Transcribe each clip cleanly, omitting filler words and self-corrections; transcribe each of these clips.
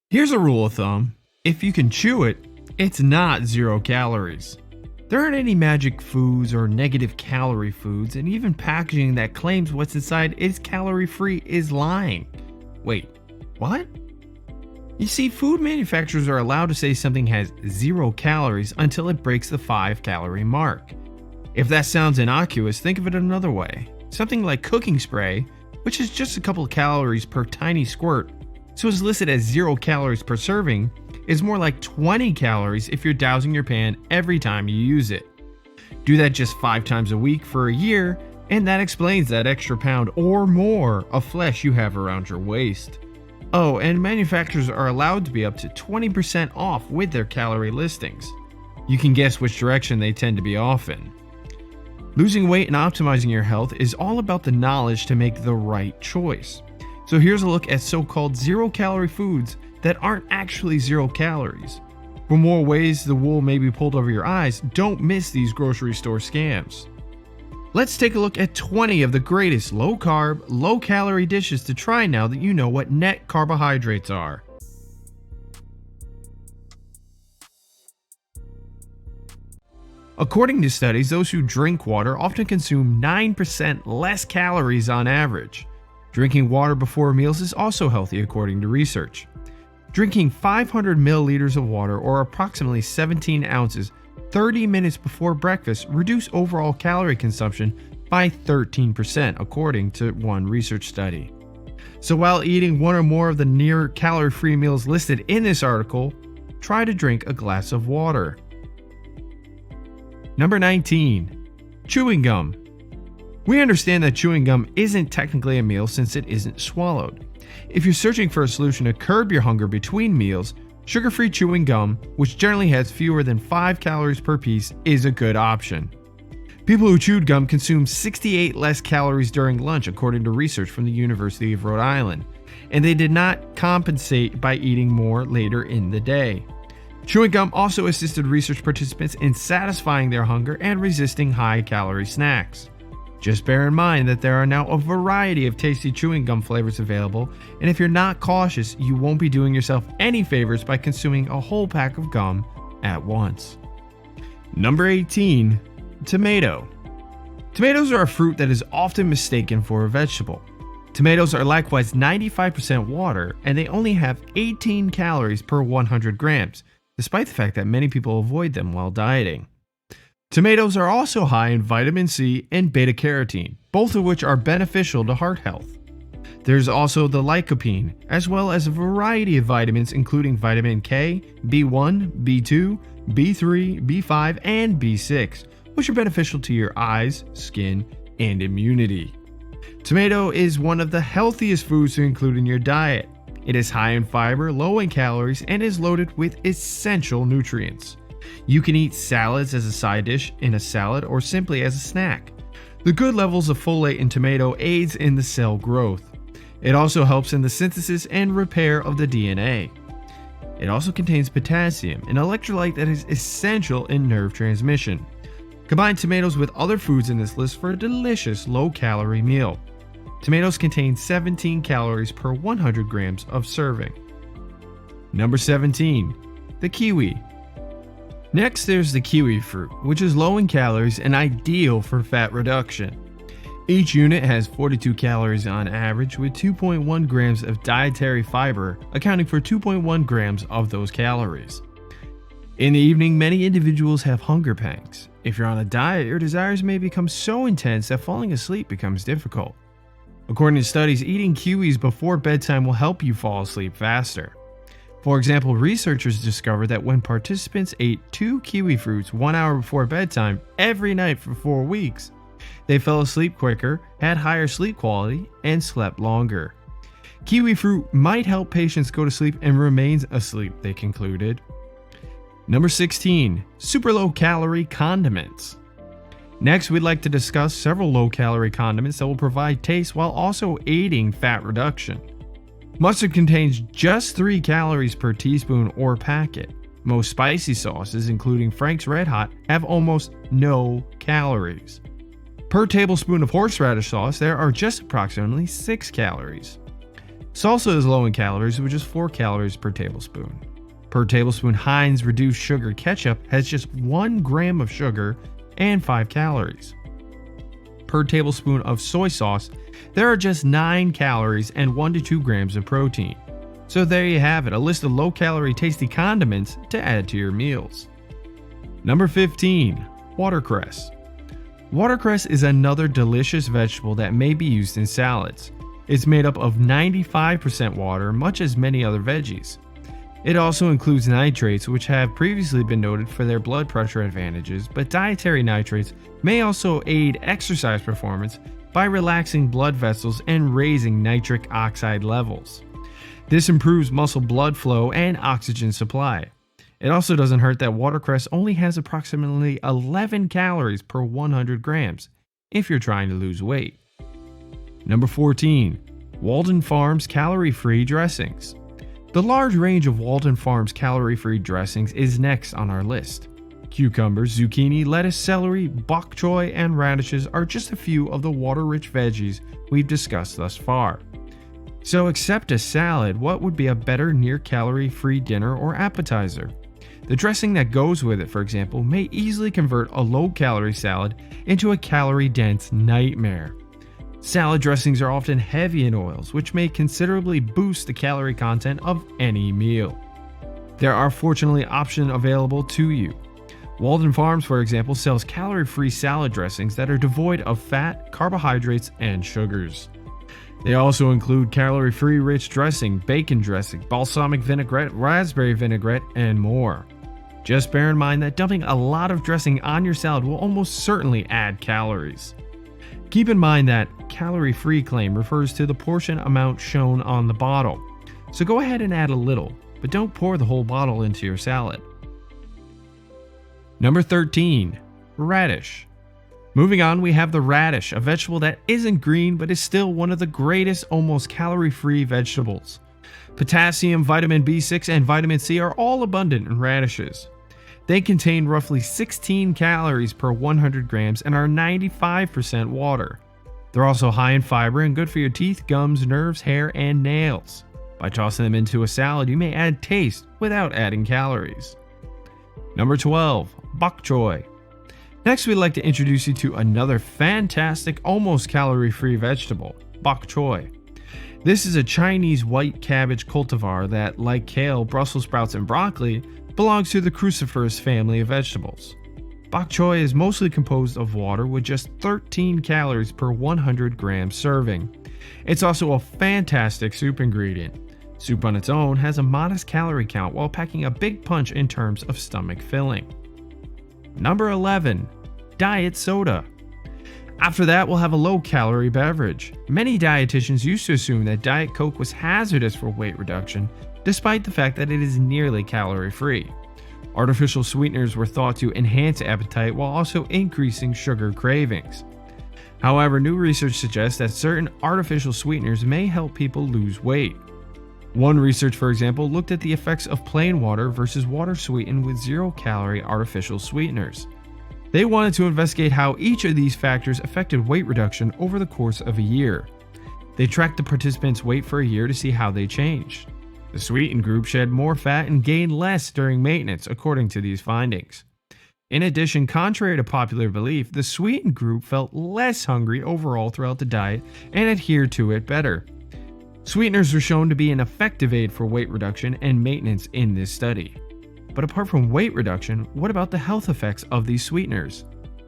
Here's a rule of thumb. If you can chew it, it's not 0 calories. There aren't any magic foods or negative calorie foods, and even packaging that claims what's inside is calorie-free is lying. Wait, what? You see, food manufacturers are allowed to say something has 0 calories until it breaks the 5-calorie mark. If that sounds innocuous, think of it another way. Something like cooking spray, which is just a couple of calories per tiny squirt, so is listed as 0 calories per serving, is more like 20 calories if you're dousing your pan every time you use it. Do that just 5 times a week for a year, and that explains that extra pound or more of flesh you have around your waist. Oh, and manufacturers are allowed to be up to 20% off with their calorie listings. You can guess which direction they tend to be off in. Losing weight and optimizing your health is all about the knowledge to make the right choice. So here's a look at so-called 0-calorie foods that aren't actually 0 calories. For more ways the wool may be pulled over your eyes, don't miss these grocery store scams. Let's take a look at 20 of the greatest low-carb, low-calorie dishes to try now that you know what net carbohydrates are. According to studies, those who drink water often consume 9% less calories on average. Drinking water before meals is also healthy according to research. Drinking 500 milliliters of water, or approximately 17 ounces, 30 minutes before breakfast reduce overall calorie consumption by 13%, according to one research study. So while eating one or more of the near calorie-free meals listed in this article, try to drink a glass of water. Number 19. Chewing gum. We understand that chewing gum isn't technically a meal since it isn't swallowed. If you're searching for a solution to curb your hunger between meals, sugar-free chewing gum, which generally has fewer than 5 calories per piece, is a good option. People who chewed gum consume 68 less calories during lunch, according to research from the University of Rhode Island, and they did not compensate by eating more later in the day. Chewing gum also assisted research participants in satisfying their hunger and resisting high-calorie snacks. Just bear in mind that there are now a variety of tasty chewing gum flavors available, and if you're not cautious, you won't be doing yourself any favors by consuming a whole pack of gum at once. Number 18. Tomato. Tomatoes are a fruit that is often mistaken for a vegetable. Tomatoes are likewise 95% water, and they only have 18 calories per 100 grams, despite the fact that many people avoid them while dieting. Tomatoes are also high in vitamin C and beta-carotene, both of which are beneficial to heart health. There's also the lycopene, as well as a variety of vitamins including vitamin K, B1, B2, B3, B5, and B6, which are beneficial to your eyes, skin, and immunity. Tomato is one of the healthiest foods to include in your diet. It is high in fiber, low in calories, and is loaded with essential nutrients. You can eat salads as a side dish, in a salad, or simply as a snack. The good levels of folate in tomato aids in the cell growth. It also helps in the synthesis and repair of the DNA. It also contains potassium, an electrolyte that is essential in nerve transmission. Combine tomatoes with other foods in this list for a delicious low-calorie meal. Tomatoes contain 17 calories per 100 grams of serving. Number 17. The kiwi. Next, there's the kiwi fruit, which is low in calories and ideal for fat reduction. Each unit has 42 calories on average, with 2.1 grams of dietary fiber, accounting for 2.1 grams of those calories. In the evening, many individuals have hunger pangs. If you're on a diet, your desires may become so intense that falling asleep becomes difficult. According to studies, eating kiwis before bedtime will help you fall asleep faster. For example, researchers discovered that when participants ate 2 kiwi fruits 1 hour before bedtime every night for 4 weeks, they fell asleep quicker, had higher sleep quality, and slept longer. Kiwi fruit might help patients go to sleep and remain asleep, they concluded. Number 16. Super low-calorie condiments. Next, we'd like to discuss several low-calorie condiments that will provide taste while also aiding fat reduction. Mustard contains just 3 calories per teaspoon or packet. Most spicy sauces, including Frank's Red Hot, have almost no calories. Per tablespoon of horseradish sauce, there are just approximately 6 calories. Salsa is low in calories with just 4 calories per tablespoon. Per tablespoon, Heinz reduced sugar ketchup has just 1 gram of sugar and 5 calories. Per tablespoon of soy sauce, there are just 9 calories and 1 to 2 grams of protein. So there you have it, a list of low-calorie tasty condiments to add to your meals. Number 15. Watercress. Watercress is another delicious vegetable that may be used in salads. It's made up of 95% water, much as many other veggies. It also includes nitrates, which have previously been noted for their blood pressure advantages, but dietary nitrates may also aid exercise performance by relaxing blood vessels and raising nitric oxide levels. This improves muscle blood flow and oxygen supply. It also doesn't hurt that watercress only has approximately 11 calories per 100 grams if you're trying to lose weight. Number 14. Walden Farms Calorie-Free Dressings. The large range of Walden Farms calorie-free dressings is next on our list. Cucumbers, zucchini, lettuce, celery, bok choy, and radishes are just a few of the water-rich veggies we've discussed thus far. So except a salad, what would be a better near-calorie-free dinner or appetizer? The dressing that goes with it, for example, may easily convert a low-calorie salad into a calorie-dense nightmare. Salad dressings are often heavy in oils, which may considerably boost the calorie content of any meal. There are fortunately options available to you. Walden Farms, for example, sells calorie-free salad dressings that are devoid of fat, carbohydrates, and sugars. They also include calorie-free rich dressing, bacon dressing, balsamic vinaigrette, raspberry vinaigrette, and more. Just bear in mind that dumping a lot of dressing on your salad will almost certainly add calories. Keep in mind that calorie-free claim refers to the portion amount shown on the bottle, so go ahead and add a little, but don't pour the whole bottle into your salad. Number 13. Radish. Moving on, we have the radish, a vegetable that isn't green but is still one of the greatest almost calorie-free vegetables. Potassium, vitamin B6, and vitamin C are all abundant in radishes. They contain roughly 16 calories per 100 grams and are 95% water. They're also high in fiber and good for your teeth, gums, nerves, hair, and nails. By tossing them into a salad, you may add taste without adding calories. Number 12. Bok choy. Next, we'd like to introduce you to another fantastic, almost calorie-free vegetable, bok choy. This is a Chinese white cabbage cultivar that, like kale, Brussels sprouts, and broccoli, belongs to the cruciferous family of vegetables. Bok choy is mostly composed of water with just 13 calories per 100 gram serving. It's also a fantastic soup ingredient. Soup on its own has a modest calorie count while packing a big punch in terms of stomach filling. Number 11. Diet soda. After that, we'll have a low-calorie beverage. Many dietitians used to assume that Diet Coke was hazardous for weight reduction, despite the fact that it is nearly calorie-free. Artificial sweeteners were thought to enhance appetite while also increasing sugar cravings. However, new research suggests that certain artificial sweeteners may help people lose weight. One research, for example, looked at the effects of plain water versus water sweetened with zero-calorie artificial sweeteners. They wanted to investigate how each of these factors affected weight reduction over the course of a year. They tracked the participants' weight for a year to see how they changed. The sweetened group shed more fat and gained less during maintenance, according to these findings. In addition, contrary to popular belief, the sweetened group felt less hungry overall throughout the diet and adhered to it better. Sweeteners were shown to be an effective aid for weight reduction and maintenance in this study. But apart from weight reduction, what about the health effects of these sweeteners?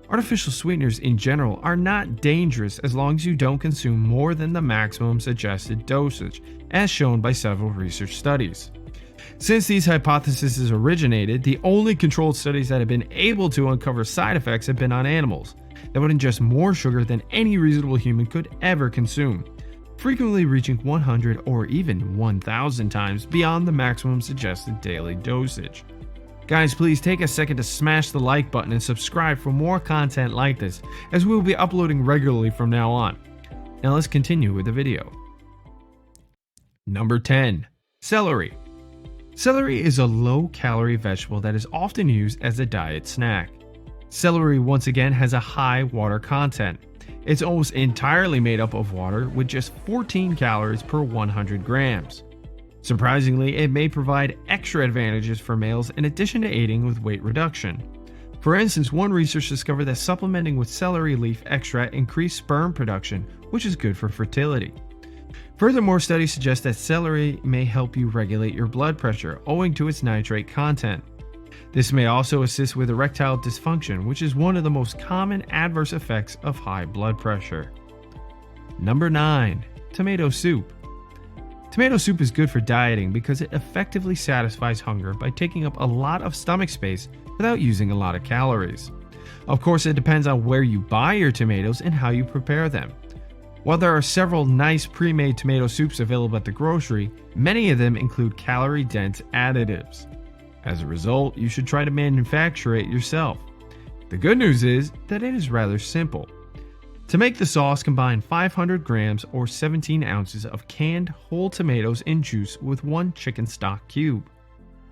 Artificial sweeteners in general are not dangerous as long as you don't consume more than the maximum suggested dosage, as shown by several research studies. Since these hypotheses originated, the only controlled studies that have been able to uncover side effects have been on animals that would ingest more sugar than any reasonable human could ever consume, frequently reaching 100 or even 1,000 times beyond the maximum suggested daily dosage. Guys, please take a second to smash the like button and subscribe for more content like this, as we will be uploading regularly from now on. Now let's continue with the video. Number 10. Celery. Celery is a low-calorie vegetable that is often used as a diet snack. Celery once again has a high water content. It's almost entirely made up of water with just 14 calories per 100 grams. Surprisingly, it may provide extra advantages for males in addition to aiding with weight reduction. For instance, one research discovered that supplementing with celery leaf extract increased sperm production, which is good for fertility. Furthermore, studies suggest that celery may help you regulate your blood pressure owing to its nitrate content. This may also assist with erectile dysfunction, which is one of the most common adverse effects of high blood pressure. Number 9. Tomato soup. Tomato soup is good for dieting because it effectively satisfies hunger by taking up a lot of stomach space without using a lot of calories. Of course, it depends on where you buy your tomatoes and how you prepare them. While there are several nice pre-made tomato soups available at the grocery, many of them include calorie-dense additives. As a result, you should try to manufacture it yourself. The good news is that it is rather simple. To make the sauce, combine 500 grams or 17 ounces of canned whole tomatoes in juice with 1 chicken stock cube.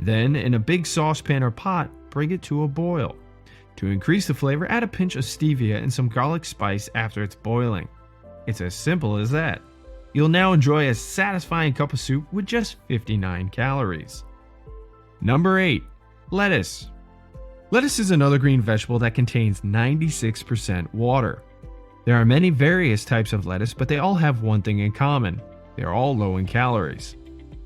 Then, in a big saucepan or pot, bring it to a boil. To increase the flavor, add a pinch of stevia and some garlic spice after it's boiling. It's as simple as that. You'll now enjoy a satisfying cup of soup with just 59 calories. Number 8. Lettuce. Lettuce is another green vegetable that contains 96% water. There are many various types of lettuce, but they all have one thing in common. They are all low in calories.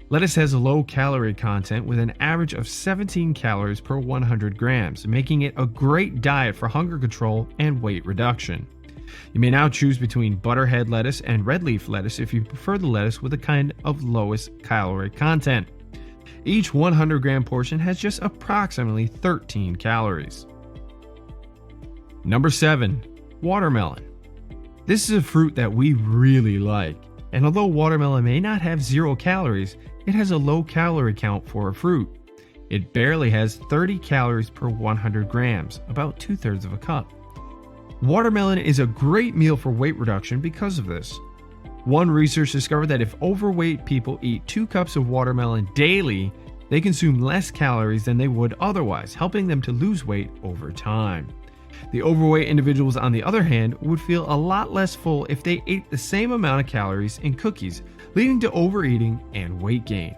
Lettuce has a low calorie content with an average of 17 calories per 100 grams, making it a great diet for hunger control and weight reduction. You may now choose between butterhead lettuce and red leaf lettuce if you prefer the lettuce with the kind of lowest calorie content. Each 100 gram portion has just approximately 13 calories. Number 7. Watermelon. This is a fruit that we really like, and although watermelon may not have 0 calories, it has a low calorie count for a fruit. It barely has 30 calories per 100 grams, about 2/3 of a cup. Watermelon is a great meal for weight reduction because of this. One research discovered that if overweight people eat 2 cups of watermelon daily, they consume less calories than they would otherwise, helping them to lose weight over time. The overweight individuals, on the other hand, would feel a lot less full if they ate the same amount of calories in cookies, leading to overeating and weight gain.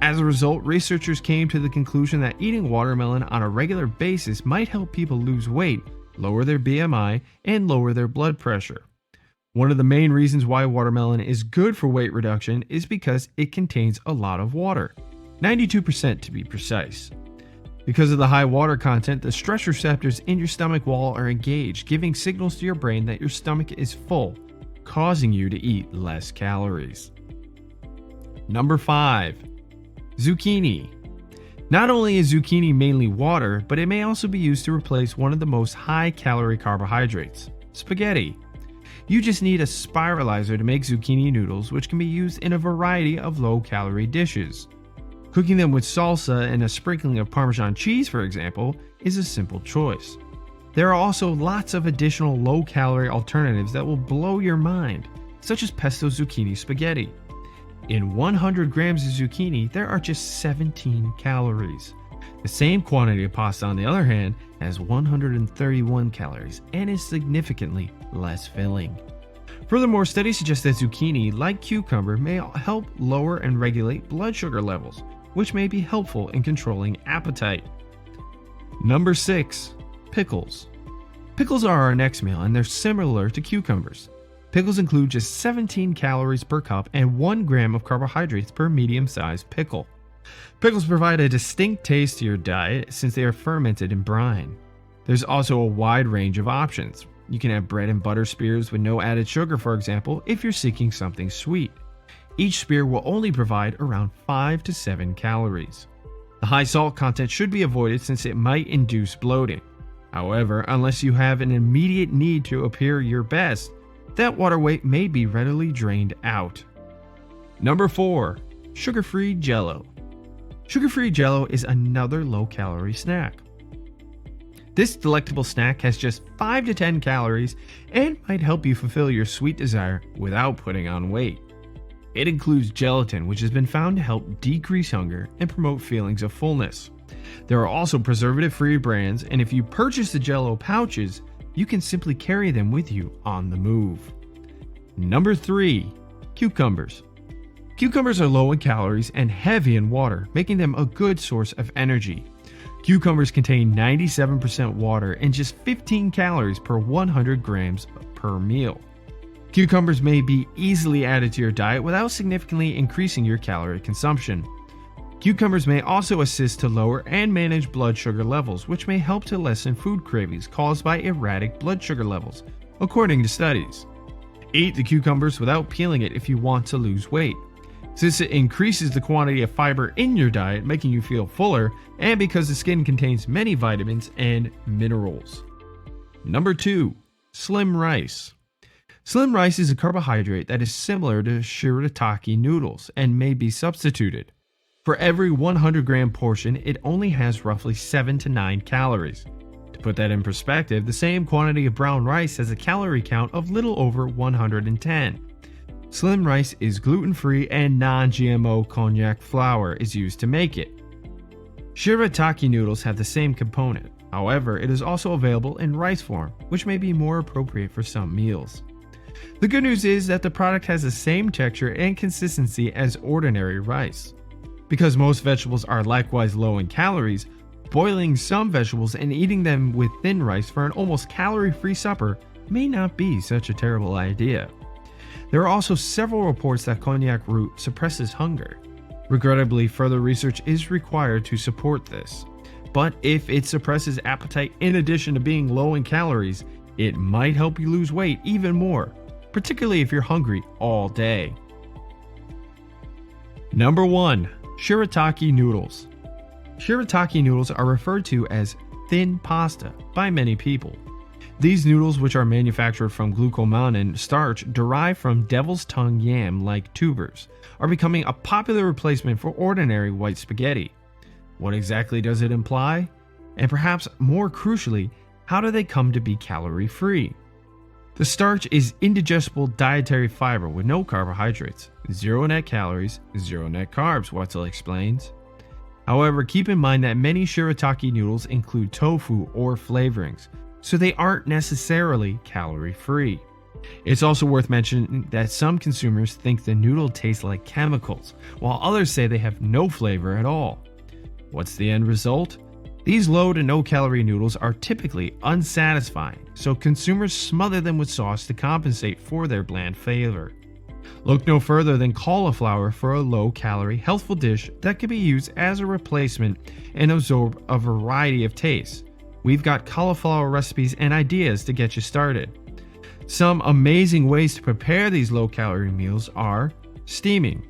As a result, researchers came to the conclusion that eating watermelon on a regular basis might help people lose weight, lower their BMI, and lower their blood pressure. One of the main reasons why watermelon is good for weight reduction is because it contains a lot of water, 92% to be precise. Because of the high water content, the stress receptors in your stomach wall are engaged, giving signals to your brain that your stomach is full, causing you to eat less calories. Number 5. Zucchini. Not only is zucchini mainly water, but it may also be used to replace one of the most high-calorie carbohydrates, spaghetti. You just need a spiralizer to make zucchini noodles, which can be used in a variety of low-calorie dishes. Cooking them with salsa and a sprinkling of Parmesan cheese, for example, is a simple choice. There are also lots of additional low-calorie alternatives that will blow your mind, such as pesto zucchini spaghetti. In 100 grams of zucchini, there are just 17 calories. The same quantity of pasta, on the other hand, has 131 calories and is significantly less filling. Furthermore, studies suggest that zucchini, like cucumber, may help lower and regulate blood sugar levels, which may be helpful in controlling appetite. Number 6. Pickles. Pickles are our next meal, and they're similar to cucumbers. Pickles include just 17 calories per cup and 1 gram of carbohydrates per medium-sized pickle. Pickles provide a distinct taste to your diet since they are fermented in brine. There's also a wide range of options. You can have bread and butter spears with no added sugar, for example, if you're seeking something sweet. Each spear will only provide around 5 to 7 calories. The high salt content should be avoided since it might induce bloating. However, unless you have an immediate need to appear your best, that water weight may be readily drained out. Number 4. Sugar-free jell-o. Sugar-free jell-o is another low-calorie snack. This delectable snack has just 5 to 10 calories and might help you fulfill your sweet desire without putting on weight. It includes gelatin, which has been found to help decrease hunger and promote feelings of fullness. There are also preservative-free brands, and if you purchase the jell-o pouches, you can simply carry them with you on the move. Number 3. Cucumbers. Cucumbers are low in calories and heavy in water, making them a good source of energy. Cucumbers contain 97% water and just 15 calories per 100 grams per meal. Cucumbers may be easily added to your diet without significantly increasing your calorie consumption. Cucumbers may also assist to lower and manage blood sugar levels, which may help to lessen food cravings caused by erratic blood sugar levels, according to studies. Eat the cucumbers without peeling it if you want to lose weight, since it increases the quantity of fiber in your diet, making you feel fuller, and because the skin contains many vitamins and minerals. Number 2. Slim rice. Slim rice is a carbohydrate that is similar to Shirataki noodles and may be substituted. For every 100 gram portion, it only has roughly 7 to 9 calories. To put that in perspective, the same quantity of brown rice has a calorie count of little over 110. Slim rice is gluten-free and non-GMO konjac flour is used to make it. Shirataki noodles have the same component. However, it is also available in rice form, which may be more appropriate for some meals. The good news is that the product has the same texture and consistency as ordinary rice. Because most vegetables are likewise low in calories, boiling some vegetables and eating them with thin rice for an almost calorie-free supper may not be such a terrible idea. There are also several reports that konjac root suppresses hunger. Regrettably, further research is required to support this. But if it suppresses appetite in addition to being low in calories, it might help you lose weight even more, particularly if you're hungry all day. Number 1. Shirataki noodles. Shirataki noodles are referred to as thin pasta by many people. These noodles, which are manufactured from glucomannan starch derived from devil's tongue yam-like tubers, are becoming a popular replacement for ordinary white spaghetti. What exactly does it imply? And perhaps more crucially, how do they come to be calorie-free? The starch is indigestible dietary fiber with no carbohydrates, 0 net calories, 0 net carbs, Wetzel explains. However, keep in mind that many Shirataki noodles include tofu or flavorings, so they aren't necessarily calorie-free. It's also worth mentioning that some consumers think the noodle tastes like chemicals, while others say they have no flavor at all. What's the end result? These low to no calorie noodles are typically unsatisfying, so consumers smother them with sauce to compensate for their bland flavor. Look no further than cauliflower for a low-calorie, healthful dish that can be used as a replacement and absorb a variety of tastes. We've got cauliflower recipes and ideas to get you started. Some amazing ways to prepare these low-calorie meals are steaming.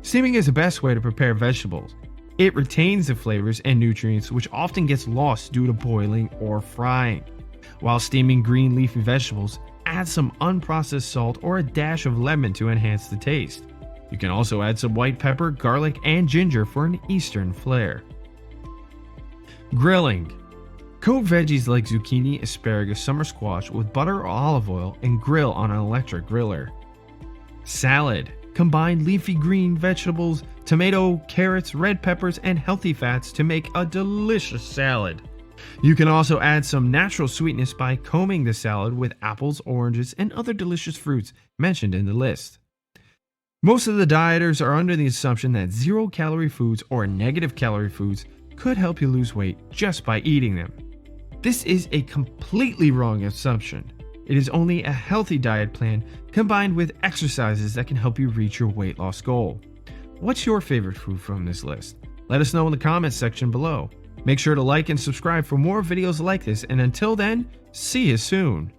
Steaming is the best way to prepare vegetables. It retains the flavors and nutrients which often gets lost due to boiling or frying. While steaming green leafy vegetables, add some unprocessed salt or a dash of lemon to enhance the taste. You can also add some white pepper, garlic, and ginger for an Eastern flair. Grilling. Coat veggies like zucchini, asparagus, summer squash with butter or olive oil and grill on an electric griller. Salad. Combine leafy green vegetables, tomato, carrots, red peppers, and healthy fats to make a delicious salad. You can also add some natural sweetness by combing the salad with apples, oranges, and other delicious fruits mentioned in the list. Most of the dieters are under the assumption that zero-calorie foods or negative calorie foods could help you lose weight just by eating them. This is a completely wrong assumption. It is only a healthy diet plan combined with exercises that can help you reach your weight loss goal. What's your favorite food from this list? Let us know in the comments section below. Make sure to like and subscribe for more videos like this, and until then, see you soon.